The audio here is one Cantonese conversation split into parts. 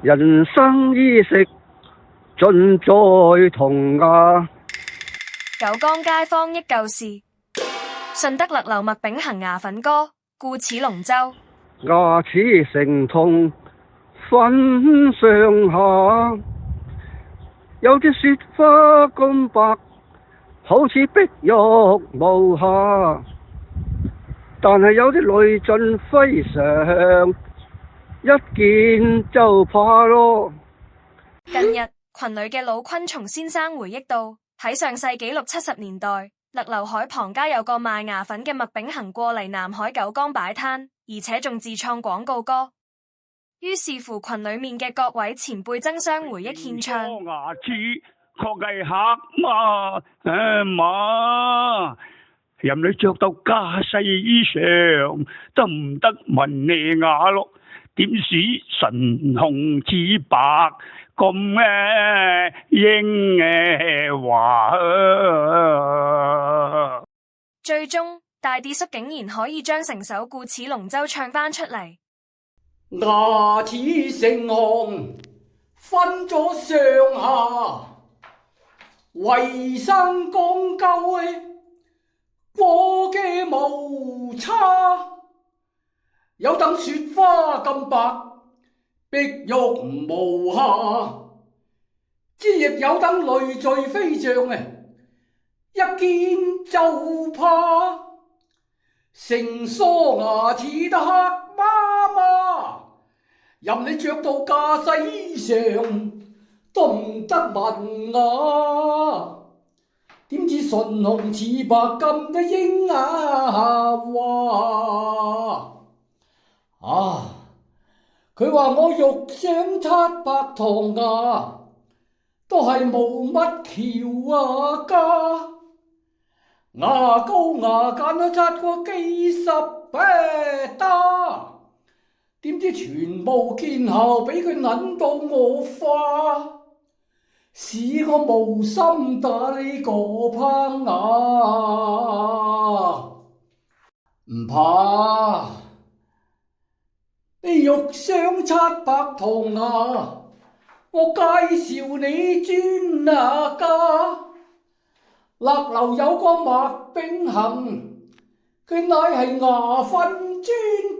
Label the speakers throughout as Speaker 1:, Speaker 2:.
Speaker 1: 人生衣食盡在同啊！
Speaker 2: 九江街坊憶舊事，順德勒流麥炳恒牙粉歌，故此龍舟。
Speaker 1: 牙齒成銅分上下，有啲雪花咁白，好似碧玉無瑕，但係有啲淚盡非常，一見就怕咯。
Speaker 2: 近日群裏嘅老昆蟲先生回憶到，喺上世紀60、70年代，勒流海旁街有個賣牙粉嘅麥炳恒過嚟南海九江擺攤，而且仲自創廣告歌。於是乎群裏面嘅各位前輩爭相回憶獻唱。
Speaker 3: 牙齒確係黑馬，任你着到加細衣裳，都唔得聞你牙咯。點使唇紅齒白咁英華？
Speaker 2: 最終大地叔竟然可以將成首故此龍舟唱翻出嚟。
Speaker 4: 牙齒成行分咗上下，衛生講究過嘅無差，有等雪花咁白，碧玉無瑕，之亦有等累贅飛上一見就怕，成梳牙齒得黑麻麻，任你着到架勢衣裳都唔得聞啊！點知唇紅齒白咁得英啊！哇！佢話我肉相刷白堂牙，都係冇乜橋啊家，牙膏牙間都刷過幾十打，點知全無見效，俾佢撚到我花，使我無心打呢個棚牙。唔怕，你肉相刷白堂牙，我介紹你專牙家。勒流有個麥炳恒，佢乃係牙粉專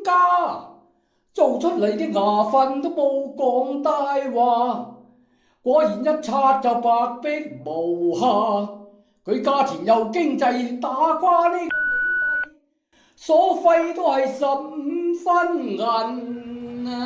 Speaker 4: 家，做出嚟嘅牙粉都冇講大話，果然一刷就白璧無瑕。佢價錢又經濟，打瓜呢個美帝，所費都係15分銀啊！